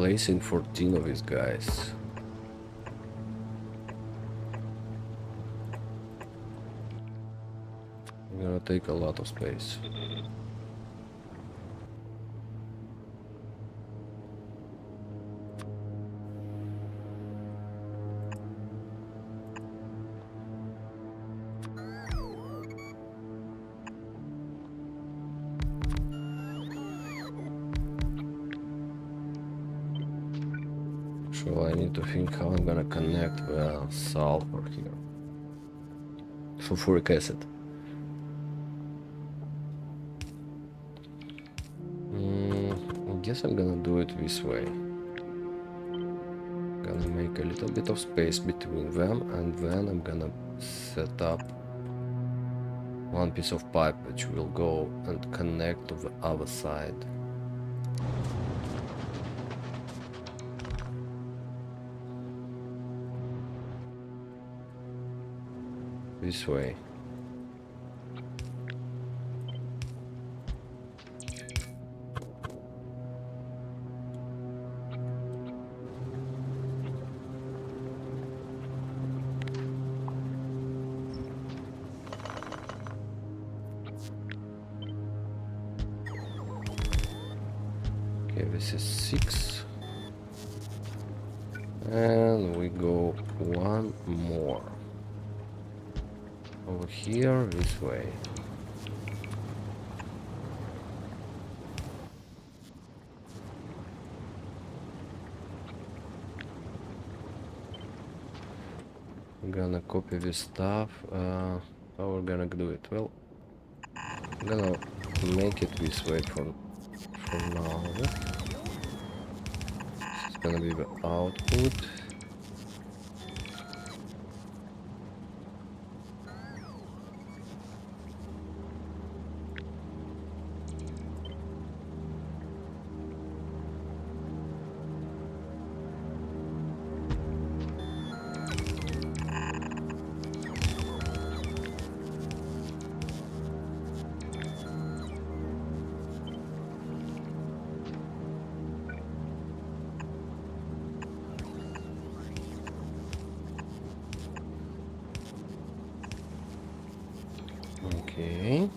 placing 14 of these guys. I'm gonna take a lot of space. So I need to think how I'm gonna connect the sulfur here. Sulfuric acid. I guess I'm gonna do it this way. Gonna make a little bit of space between them, and then I'm gonna set up one piece of pipe which will go and connect to the other side. This way. Okay, this is 6. And we go one more. Over here, this way. I'm gonna copy this stuff. How we're gonna do it? Well, I'm gonna make it this way for now. It's gonna be the output. Okay.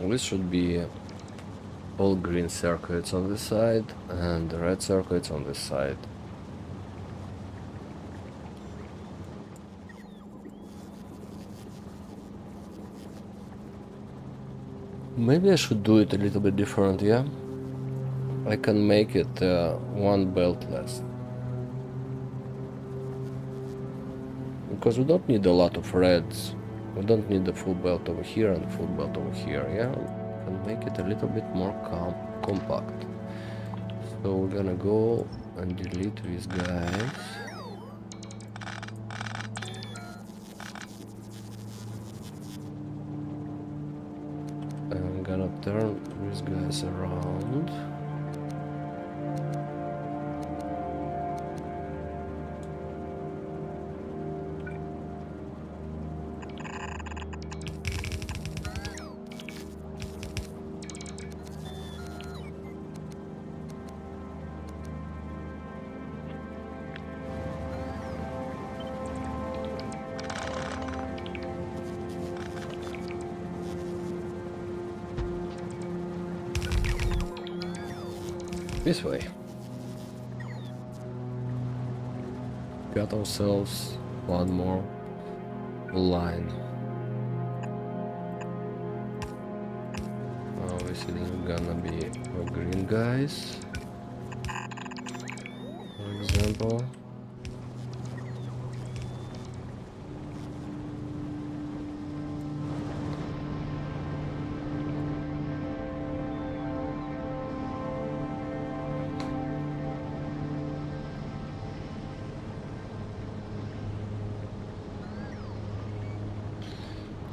This should be all green circuits on this side and red circuits on this side. Maybe I should do it a little bit different, yeah? I can make it one belt less. Because we don't need a lot of reds. We don't need the full belt over here and the full belt over here, yeah? We can make it a little bit more compact. So we're gonna go and delete these guys. I'm gonna turn these guys around. This way. Got ourselves one more line. Obviously gonna be the green guys, for example.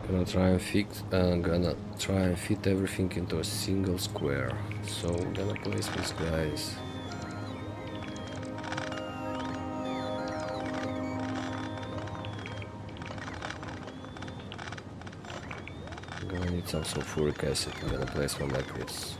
Gonna try and fit everything into a single square. So I'm gonna place these guys need some sulfuric acid. I'm gonna place one like this.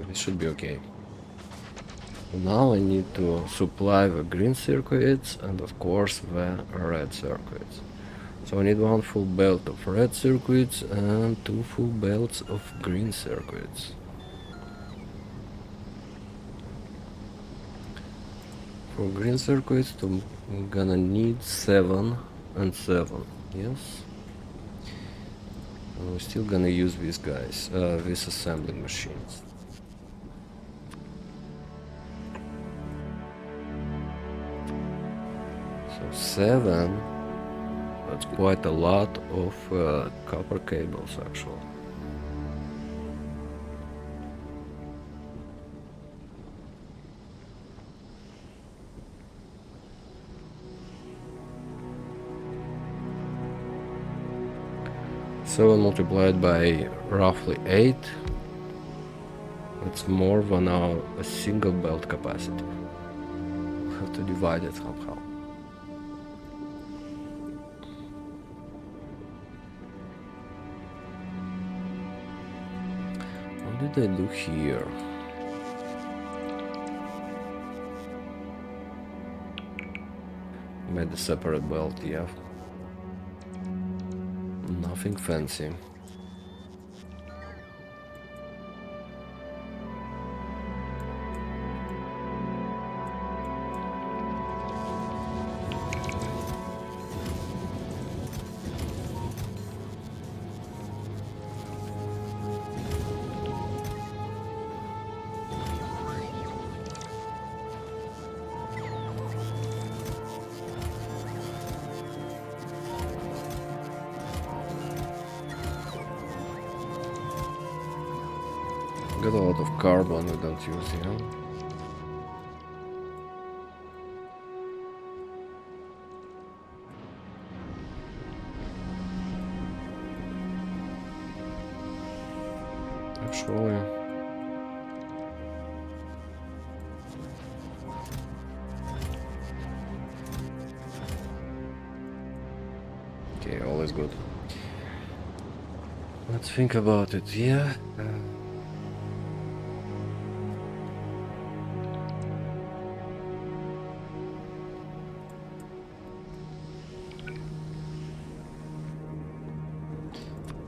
This should be okay. Now I need to supply the green circuits and of course the red circuits. So I need one full belt of red circuits and 2 full belts of green circuits. For green circuits I'm gonna need 7 and 7, yes? And we're still gonna use these guys, these assembling machines. So 7, that's quite a lot of copper cables actually. Seven multiplied by roughly 8, it's more than a single belt capacity. We'll have to divide it somehow. What did I do here? Made a separate belt, yeah. Nothing fancy. Got a lot of carbon we don't use, yeah. Actually, okay, all is good. Let's think about it, yeah.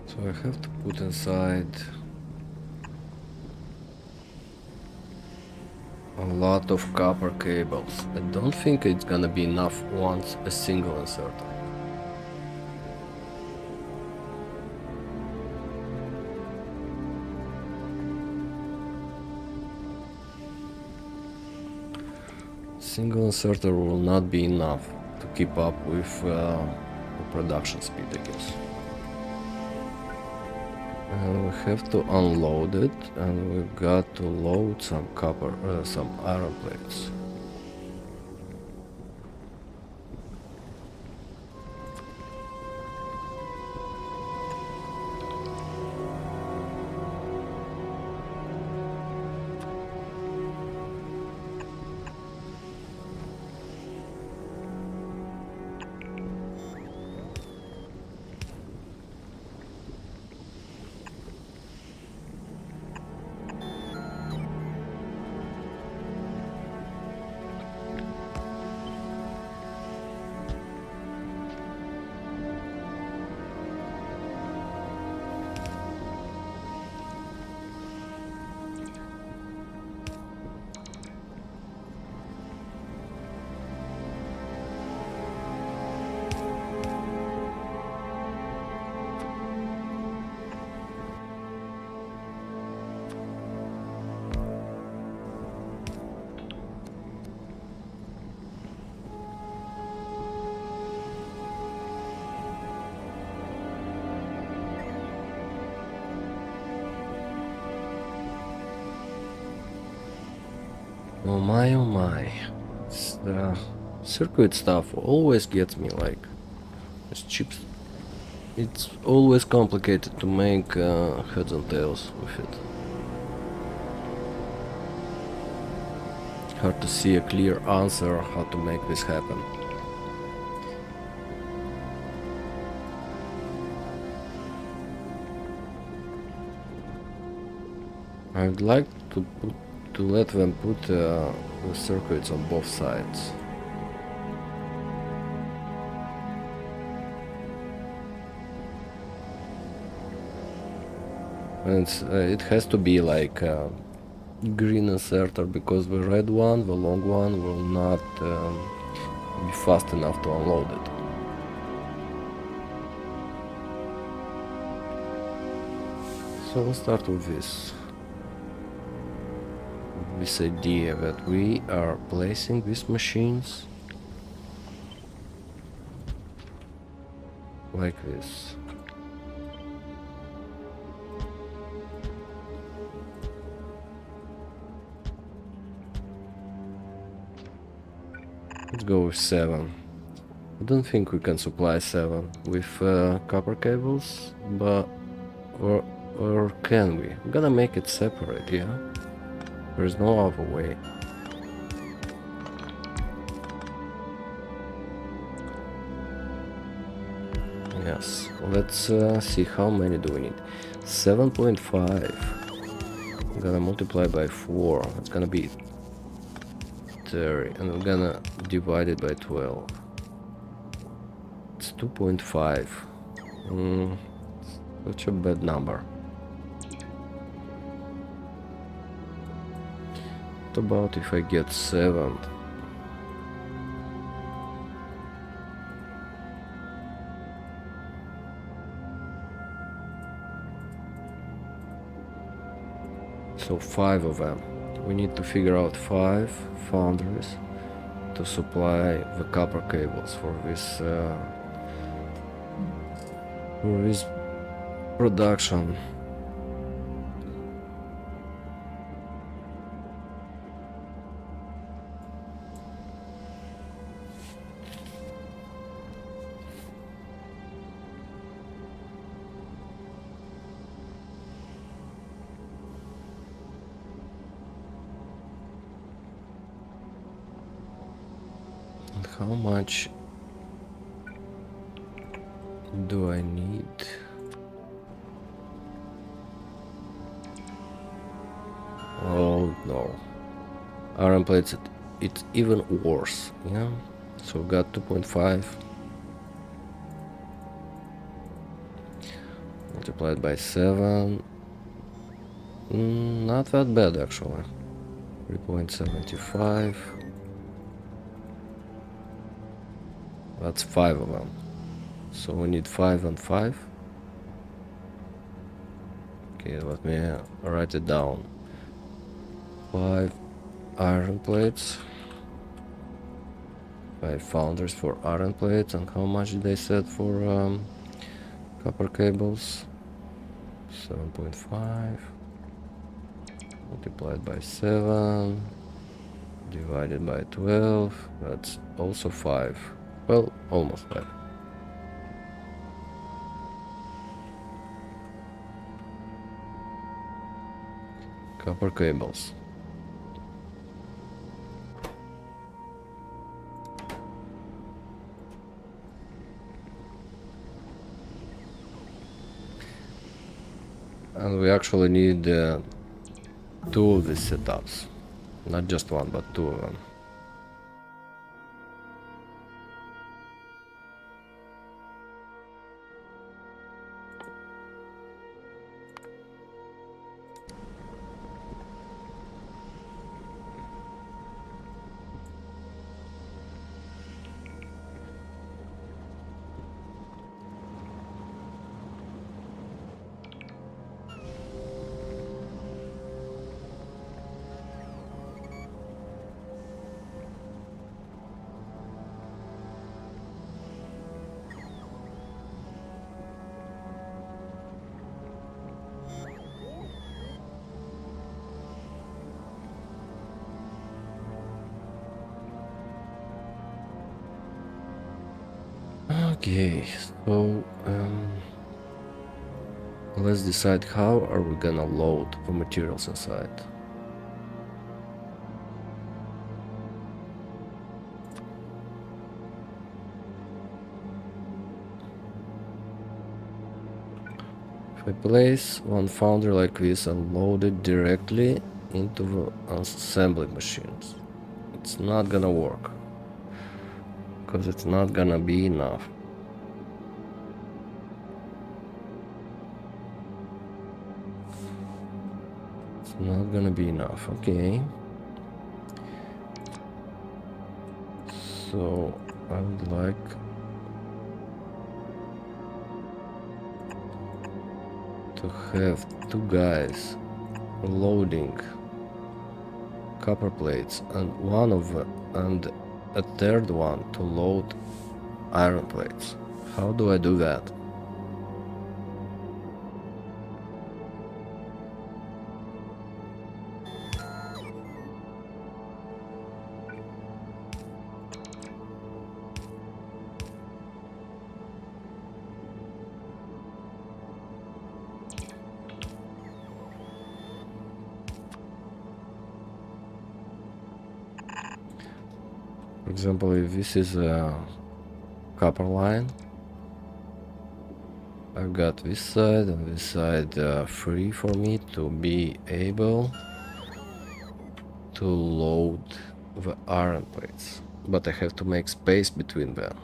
So I have to put inside a lot of copper cables. I don't think it's gonna be enough once a single inserter. Single inserter will not be enough to keep up with the production speed, I guess. And we have to unload it, and we've got to load some some iron plates. Oh my, oh my. The circuit stuff always gets me, like, it's cheap. It's always complicated to make heads and tails with it. Hard to see a clear answer how to make this happen. I'd like to let them put the circuits on both sides. And it has to be like green inserter, because the red one, the long one, will not be fast enough to unload it. So we'll start with this idea that we are placing these machines like this. Let's go with 7. I don't think we can supply 7 with copper cables, but or can we? I'm gonna make it separate, yeah? There's no other way. Yes, let's see how many do we need. 7.5. I'm gonna multiply by 4. It's gonna be 30, and I'm gonna divide it by 12. It's 2.5. Such a bad number. What about if I get 7? So 5 of them. We need to figure out 5 foundries to supply the copper cables for this production. And how much do I need? Oh no. Iron plates, it's even worse, yeah? So we got 2.5 multiplied by 7. Not that bad actually. 3.75. That's 5 of them. So we need 5 and 5. Okay, let me write it down. 5 iron plates. 5 founders for iron plates. And how much did they set for copper cables? 7.5 multiplied by 7 divided by 12. That's also 5. Well, almost 5. Copper cables. And we actually need 2 of these setups. Not just 1, but 2 of them. Okay, so let's decide how are we gonna load the materials inside. If I place one foundry like this and load it directly into the assembly machines, it's not gonna work because it's not gonna be enough. It's not gonna be enough. Okay, so I would like to have two guys loading copper plates and a third one to load iron plates. How do I do that? For example, if this is a copper line, I've got this side and this side free for me to be able to load the iron plates, but I have to make space between them.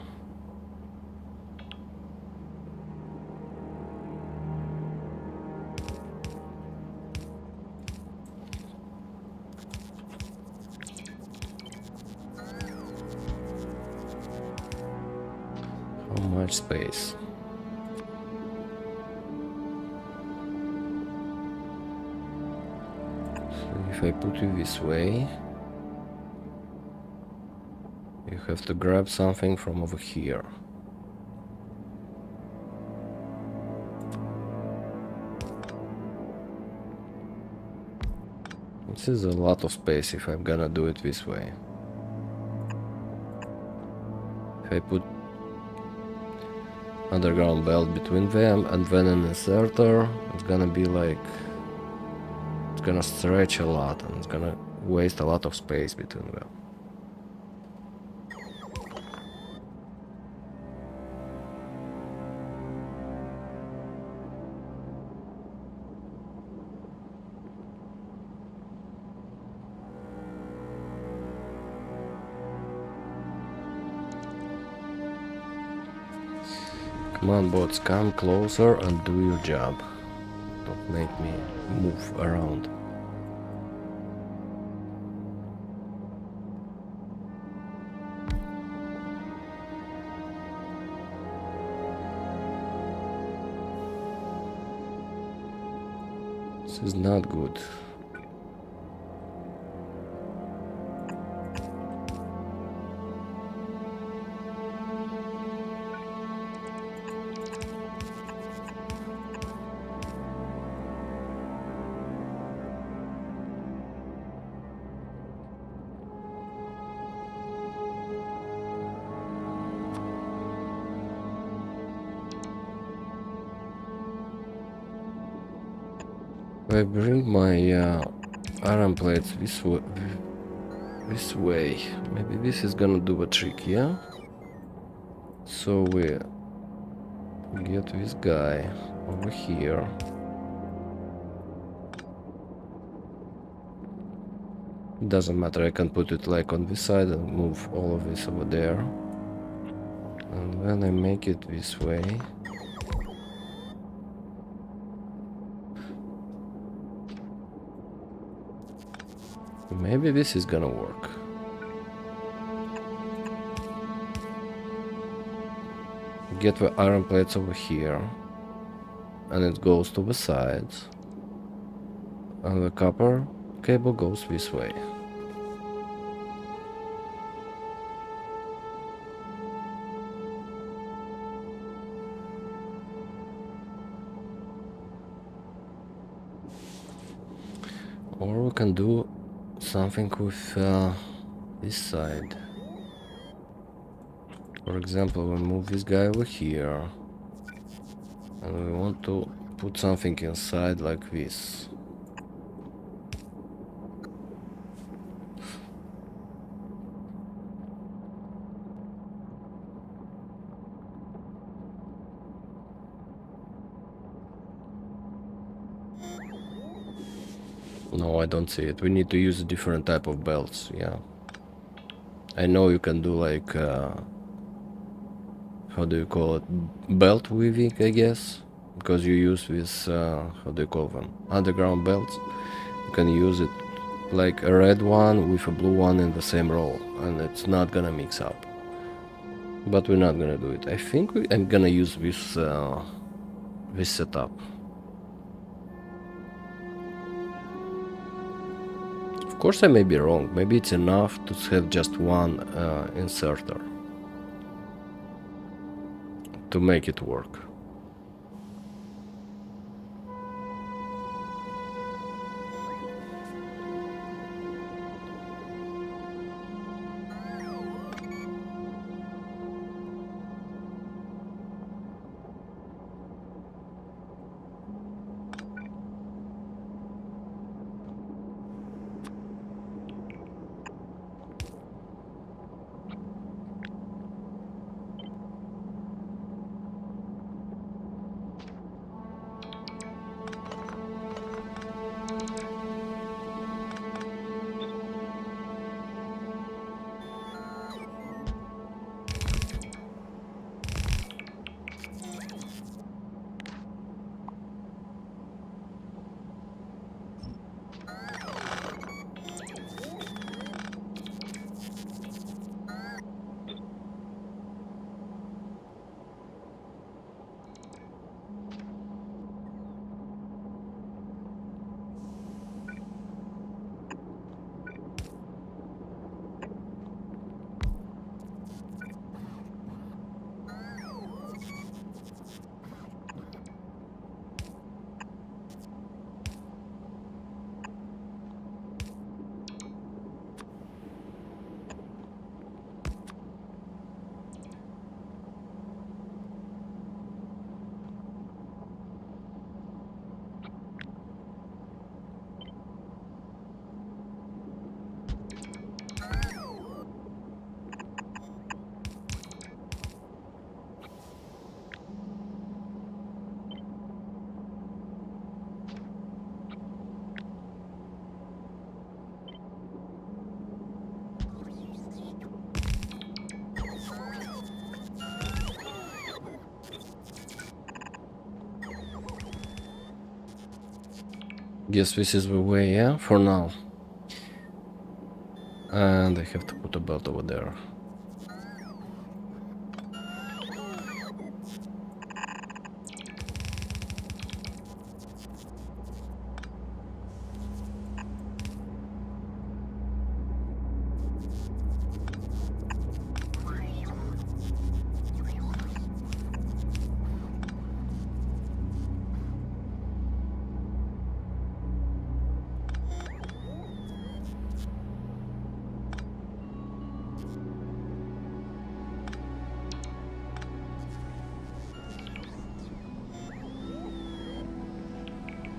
How much space? So if I put it this way, you have to grab something from over here. This is a lot of space if I'm gonna do it this way. If I put underground belt between them and then an inserter, it's gonna be like, it's gonna stretch a lot and it's gonna waste a lot of space between them. Come on, bots, come closer and do your job. Don't make me move around. This is not good. I bring my iron plates this way. Maybe this is gonna do a trick, yeah? So we get this guy over here. Doesn't matter, I can put it like on this side and move all of this over there. And then I make it this way. Maybe this is gonna work. Get the iron plates over here. And it goes to the sides. And the copper cable goes this way. Or we can do something with this side. For example, we move this guy over here, and we want to put something inside like this. No, I don't see it. We need to use a different type of belts, yeah. I know you can do like, how do you call it? Belt weaving, I guess. Because you use this, how do you call them? Underground belts. You can use it like a red one with a blue one in the same row, and it's not gonna mix up. But we're not gonna do it. I think I'm gonna use this setup. Of course I may be wrong. Maybe it's enough to have just one inserter to make it work. Guess this is the way, yeah, for now. And I have to put a belt over there.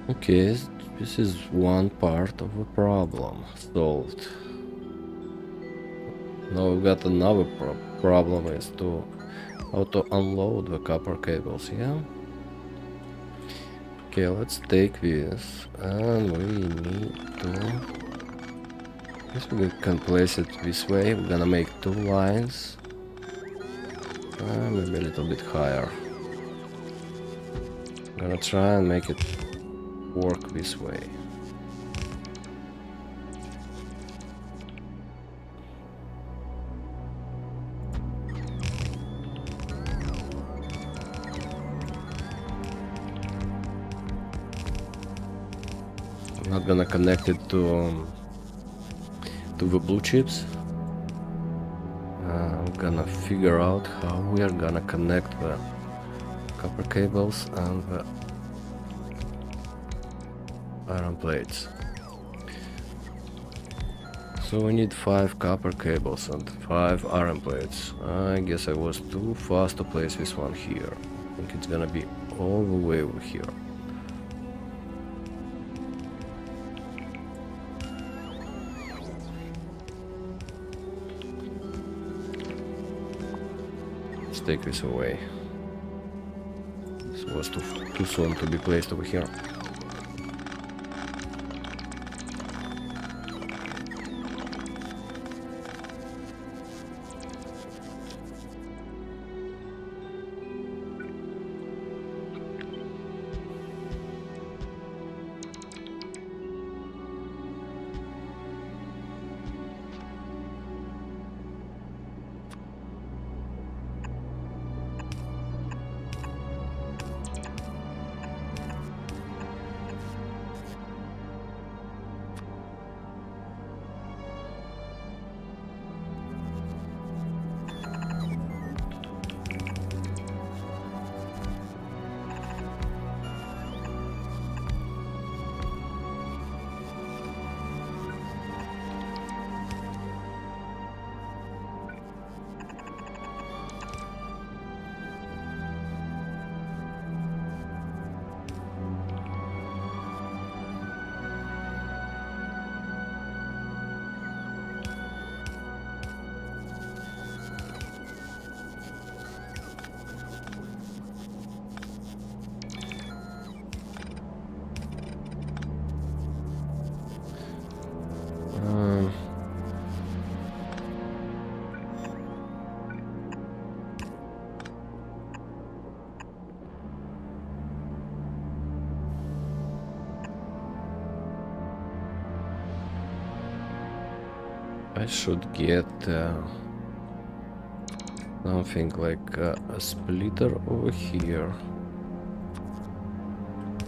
Okay, this is one part of the problem solved. Now we've got another problem is to how to unload the copper cables, yeah? Okay, let's take this and we need to... Guess we can place it this way. We're gonna make two lines. Maybe a little bit higher. Gonna try and make it work this way. I'm not gonna connect it to the blue chips. I'm gonna figure out how we are gonna connect the copper cables and the iron plates. So we need 5 copper cables and 5 iron plates. I guess I was too fast to place this one here. I think it's gonna be all the way over here. Let's take this away. This was too soon to be placed over here. I should get something like a splitter over here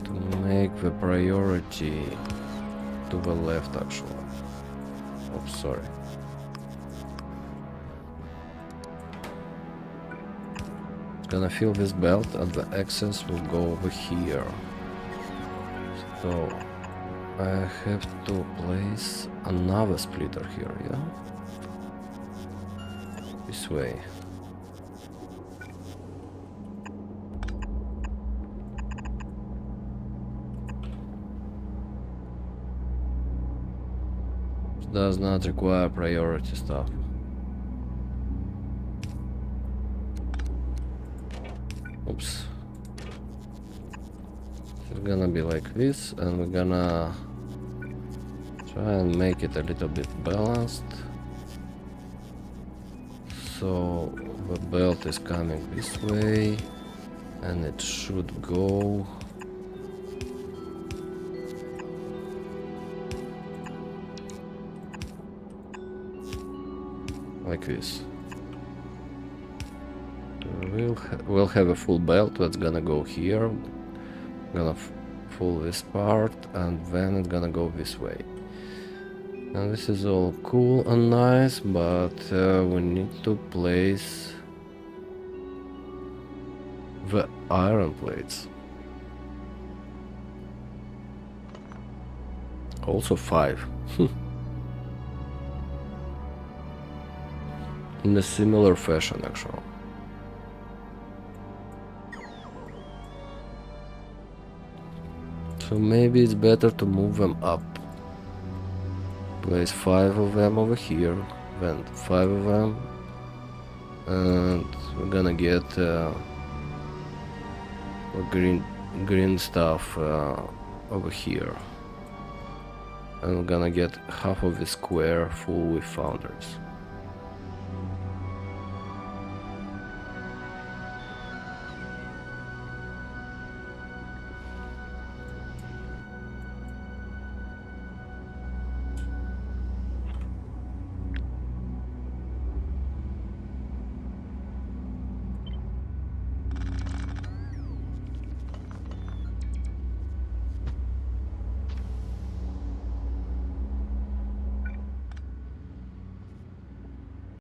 to make the priority to the left actually. Oh, sorry. Gonna fill this belt and the excess will go over here. So I have to place another splitter here, yeah? This way. Does not require priority stuff. Oops. It's gonna be like this, and we're gonna try and make it a little bit balanced. So the belt is coming this way, and it should go like this. We'll have a full belt that's gonna go here, gonna full this part, and then it's gonna go this way. And this is all cool and nice, but we need to place the iron plates. Also 5. In a similar fashion actually. So maybe it's better to move them up. Place 5 of them over here, then 5 of them, and we're gonna get green stuff over here, and we're gonna get half of the square full with foundries.